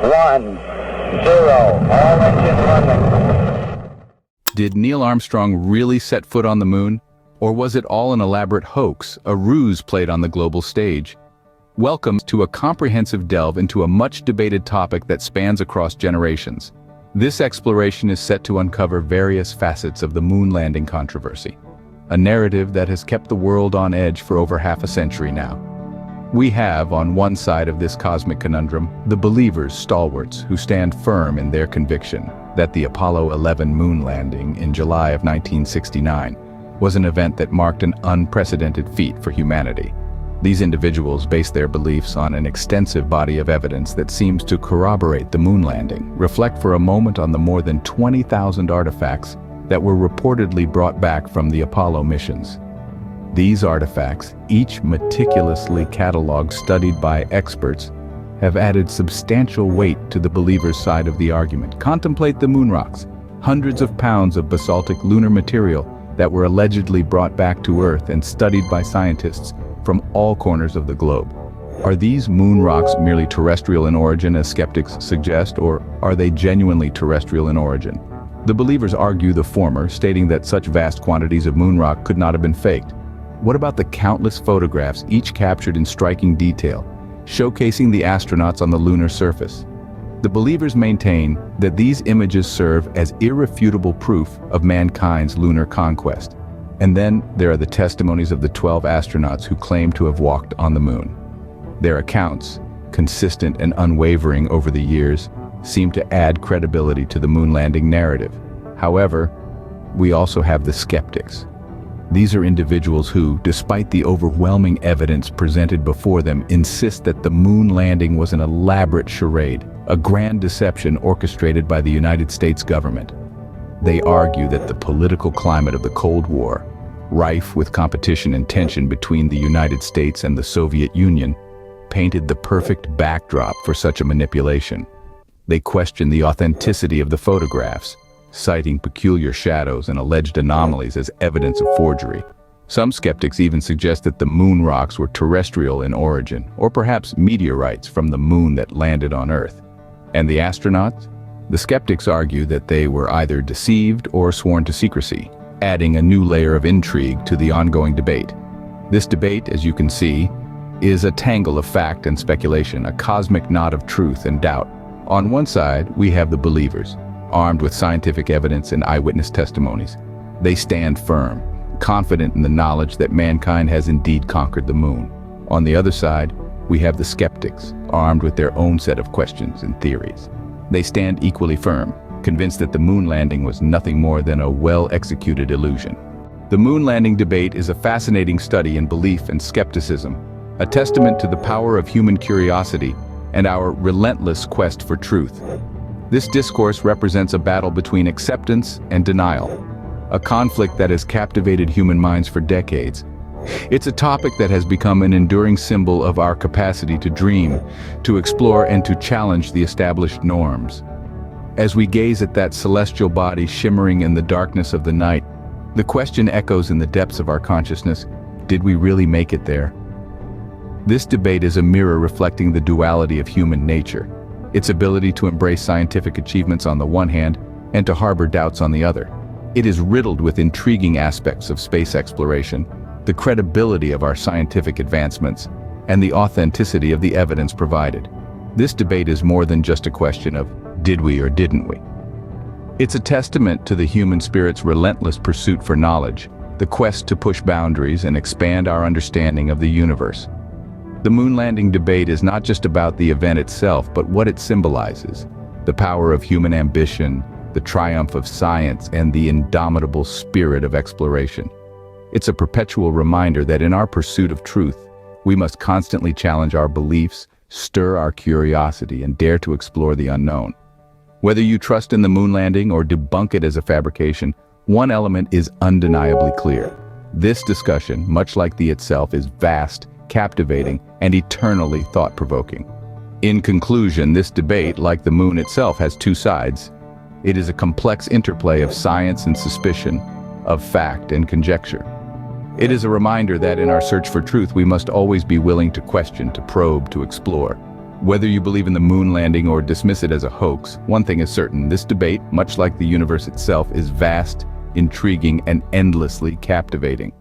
1, 0. All engine running. Did Neil Armstrong really set foot on the moon? Or was it all an elaborate hoax, a ruse played on the global stage? Welcome to a comprehensive delve into a much-debated topic that spans across generations. This exploration is set to uncover various facets of the moon landing controversy, a narrative that has kept the world on edge for over half a century now. We have, on one side of this cosmic conundrum, the believers, stalwarts, who stand firm in their conviction that the Apollo 11 moon landing in July of 1969 was an event that marked an unprecedented feat for humanity. These individuals base their beliefs on an extensive body of evidence that seems to corroborate the moon landing. Reflect for a moment on the more than 20,000 artifacts that were reportedly brought back from the Apollo missions. These artifacts, each meticulously cataloged, studied by experts, have added substantial weight to the believers' side of the argument. Contemplate the moon rocks, hundreds of pounds of basaltic lunar material that were allegedly brought back to Earth and studied by scientists from all corners of the globe. Are these moon rocks merely terrestrial in origin, as skeptics suggest, or are they genuinely terrestrial in origin? The believers argue the former, stating that such vast quantities of moon rock could not have been faked. What about the countless photographs, each captured in striking detail, showcasing the astronauts on the lunar surface? The believers maintain that these images serve as irrefutable proof of mankind's lunar conquest. And then there are the testimonies of the 12 astronauts who claim to have walked on the moon. Their accounts, consistent and unwavering over the years, seem to add credibility to the moon landing narrative. However, we also have the skeptics. These are individuals who, despite the overwhelming evidence presented before them, insist that the moon landing was an elaborate charade, a grand deception orchestrated by the United States government. They argue that the political climate of the Cold War, rife with competition and tension between the United States and the Soviet Union, painted the perfect backdrop for such a manipulation. They question the authenticity of the photographs, citing peculiar shadows and alleged anomalies as evidence of forgery. Some skeptics even suggest that the moon rocks were terrestrial in origin, or perhaps meteorites from the moon that landed on Earth. And the astronauts? The skeptics argue that they were either deceived or sworn to secrecy, adding a new layer of intrigue to the ongoing debate. This debate, as you can see, is a tangle of fact and speculation, a cosmic knot of truth and doubt. On one side, we have the believers, armed with scientific evidence and eyewitness testimonies. They stand firm, confident in the knowledge that mankind has indeed conquered the moon. On the other side, we have the skeptics, armed with their own set of questions and theories. They stand equally firm, convinced that the moon landing was nothing more than a well-executed illusion. The moon landing debate is a fascinating study in belief and skepticism, a testament to the power of human curiosity and our relentless quest for truth. This discourse represents a battle between acceptance and denial, a conflict that has captivated human minds for decades. It's a topic that has become an enduring symbol of our capacity to dream, to explore, and to challenge the established norms. As we gaze at that celestial body shimmering in the darkness of the night, the question echoes in the depths of our consciousness: did we really make it there? This debate is a mirror reflecting the duality of human nature, its ability to embrace scientific achievements on the one hand and to harbor doubts on the other. It is riddled with intriguing aspects of space exploration, the credibility of our scientific advancements, and the authenticity of the evidence provided. This debate is more than just a question of did we or didn't we. It's a testament to the human spirit's relentless pursuit for knowledge, the quest to push boundaries and expand our understanding of the universe. The moon landing debate is not just about the event itself, but what it symbolizes: the power of human ambition, the triumph of science, and the indomitable spirit of exploration. It's a perpetual reminder that in our pursuit of truth, we must constantly challenge our beliefs, stir our curiosity, and dare to explore the unknown. Whether you trust in the moon landing or debunk it as a fabrication, one element is undeniably clear. This discussion, much like the itself, is vast, captivating, and eternally thought-provoking. In conclusion, this debate, like the moon itself, has two sides. It is a complex interplay of science and suspicion, of fact and conjecture. It is a reminder that in our search for truth, we must always be willing to question, to probe, to explore. Whether you believe in the moon landing or dismiss it as a hoax, one thing is certain: this debate, much like the universe itself, is vast, intriguing, and endlessly captivating.